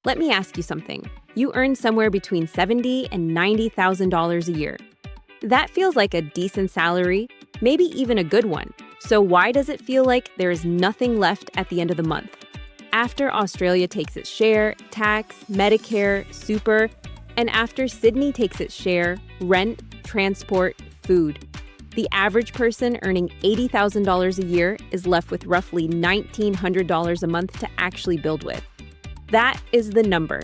Let me ask you something. You earn somewhere between $70,000 and $90,000 a year. That feels like a decent salary, maybe even a good one. So why does it feel like there is nothing left at the end of the month? After Australia takes its share, tax, Medicare, super, and after Sydney takes its share, rent, transport, food, the average person earning $80,000 a year is left with roughly $1,900 a month to actually build with. That is the number.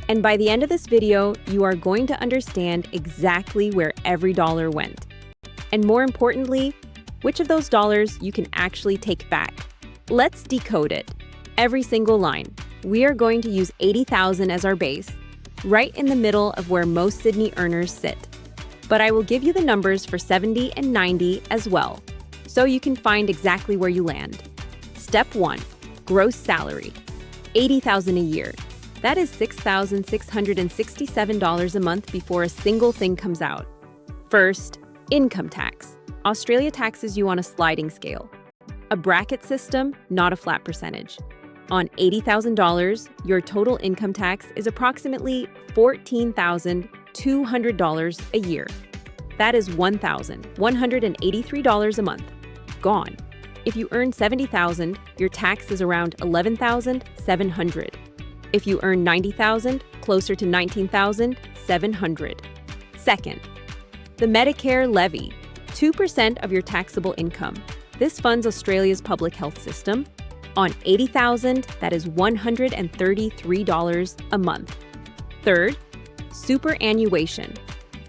And by the end of this video, you are going to understand exactly where every dollar went. And more importantly, which of those dollars you can actually take back. Let's decode it. Every single line. We are going to use $80,000 as our base, right in the middle of where most Sydney earners sit. But I will give you the numbers for 70 and 90 as well, so you can find exactly where you land. Step 1. Gross salary. $80,000 a year. That is $6,667 a month before a single thing comes out. First, income tax. Australia taxes you on a sliding scale. A bracket system, not a flat percentage. On $80,000, your total income tax is approximately $14,200 a year. That is $1,183 a month. Gone. If you earn $70,000, your tax is around $11,700. If you earn $90,000, closer to $19,700. Second, the Medicare levy, 2% of your taxable income. This funds Australia's public health system. On $80,000, that is $133 a month. Third, superannuation.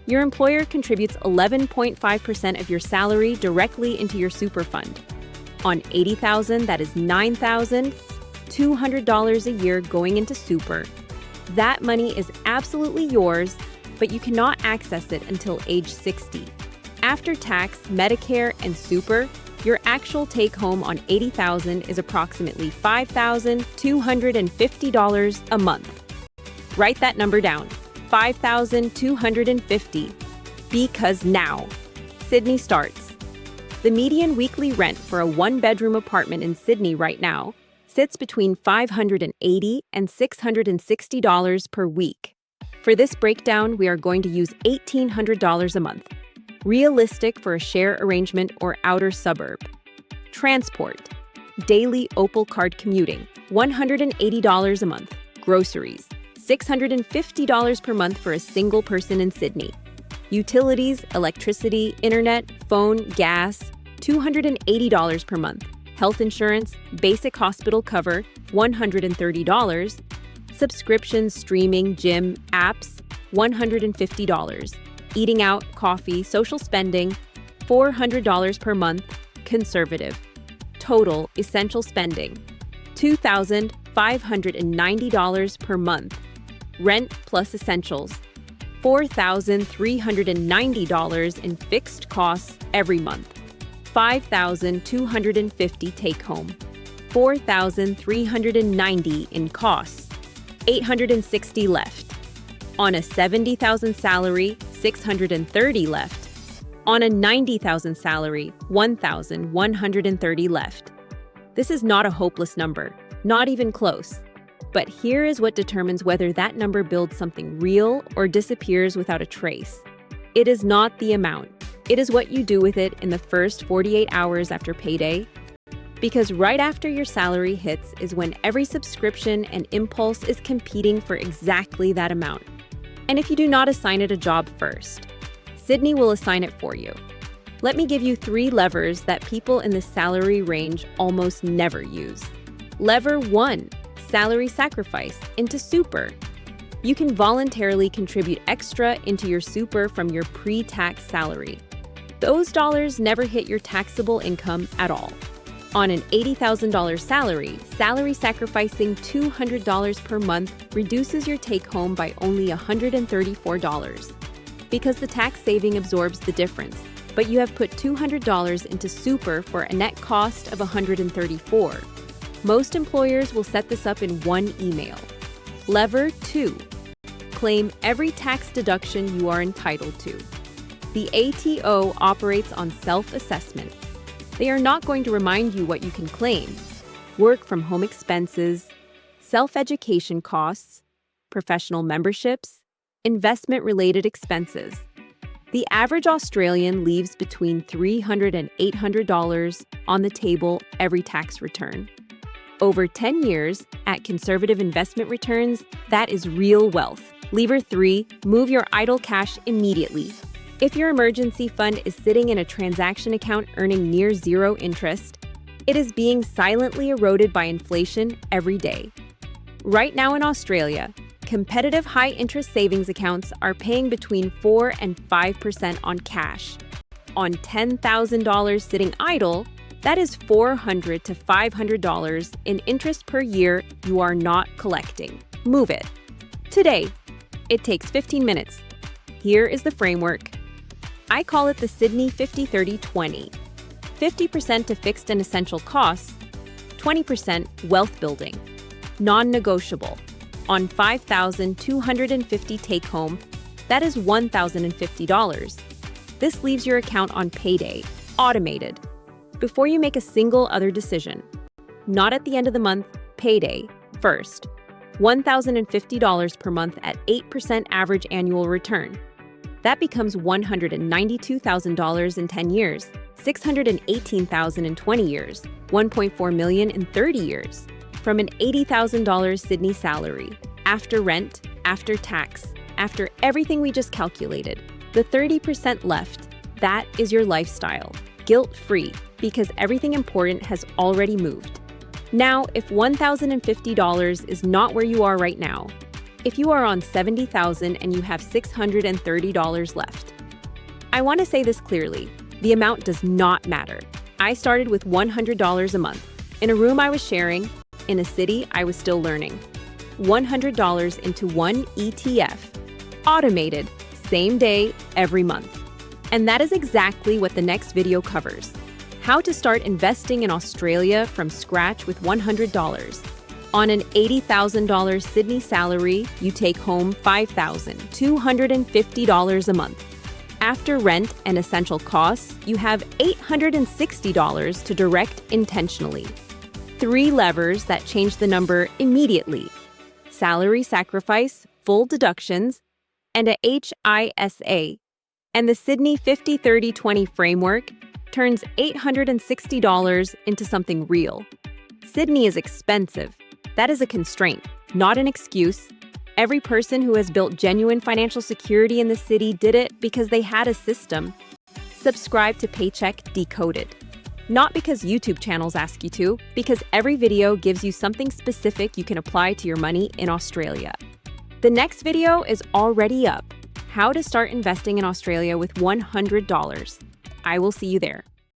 Your employer contributes 11.5% of your salary directly into your super fund. On $80,000, that is $9,200 a year going into super. That money is absolutely yours, but you cannot access it until age 60. After tax, Medicare, and super, your actual take-home on $80,000 is approximately $5,250 a month. Write that number down, $5,250, because now, Sydney starts. The median weekly rent for a one-bedroom apartment in Sydney right now sits between $580 and $660 per week. For this breakdown, we are going to use $1,800 a month. Realistic for a share arrangement or outer suburb. Transport. Daily Opal card commuting, $180 a month. Groceries, $650 per month for a single person in Sydney. Utilities, electricity, internet, phone, gas, $280 per month. Health insurance, basic hospital cover, $130. Subscriptions, streaming, gym, apps, $150. Eating out, coffee, social spending, $400 per month, conservative. Total essential spending, $2,590 per month. Rent plus essentials, $4,390 in fixed costs every month. $5,250 take home. $4,390 in costs. $860 left. On a $70,000 salary, $630 left. On a $90,000 salary, $1,130 left. This is not a hopeless number, not even close. But here is what determines whether that number builds something real or disappears without a trace. It is not the amount. It is what you do with it in the first 48 hours after payday. Because right after your salary hits is when every subscription and impulse is competing for exactly that amount. And if you do not assign it a job first, Sydney will assign it for you. Let me give you 3 levers that people in the salary range almost never use. Lever 1, salary sacrifice into super. You can voluntarily contribute extra into your super from your pre-tax salary. Those dollars never hit your taxable income at all. On an $80,000 salary sacrificing $200 per month reduces your take-home by only $134. Because the tax saving absorbs the difference, but you have put $200 into super for a net cost of $134. Most employers will set this up in one email. Lever 2. Claim every tax deduction you are entitled to. The ATO operates on self-assessment. They are not going to remind you what you can claim. Work from home expenses, self-education costs, professional memberships, investment-related expenses. The average Australian leaves between $300 and $800 on the table every tax return. Over 10 years, at conservative investment returns, that is real wealth. Lever 3, move your idle cash immediately. If your emergency fund is sitting in a transaction account earning near zero interest, it is being silently eroded by inflation every day. Right now in Australia, competitive high-interest savings accounts are paying between 4 and 5% on cash. On $10,000 sitting idle, that is $400 to $500 in interest per year you are not collecting. Move it. Today. It takes 15 minutes. Here is the framework. I call it the Sydney 50-30-20. 50% to fixed and essential costs, 20% wealth building. Non-negotiable. On $5,250 take-home, that is $1,050. This leaves your account on payday, automated, before you make a single other decision. Not at the end of the month, payday, first. $1,050 per month at 8% average annual return. That becomes $192,000 in 10 years, $618,000 in 20 years, $1.4 million in 30 years. From an $80,000 Sydney salary, after rent, after tax, after everything we just calculated, the 30% left, that is your lifestyle, guilt-free, because everything important has already moved. Now, if $1,050 is not where you are right now, if you are on $70,000 and you have $630 left, I want to say this clearly, the amount does not matter. I started with $100 a month, in a room I was sharing, in a city I was still learning. $100 into one ETF. Automated, same day, every month. And that is exactly what the next video covers. How to start investing in Australia from scratch with $100. On an $80,000 Sydney salary, you take home $5,250 a month. After rent and essential costs, you have $860 to direct intentionally. 3 levers that change the number immediately: salary sacrifice, full deductions, and a HISA. And the Sydney 50-30-20 framework turns $860 into something real. Sydney is expensive. That is a constraint, not an excuse. Every person who has built genuine financial security in the city did it because they had a system. Subscribe to Paycheck Decoded. Not because YouTube channels ask you to, because every video gives you something specific you can apply to your money in Australia. The next video is already up. How to start investing in Australia with $100. I will see you there.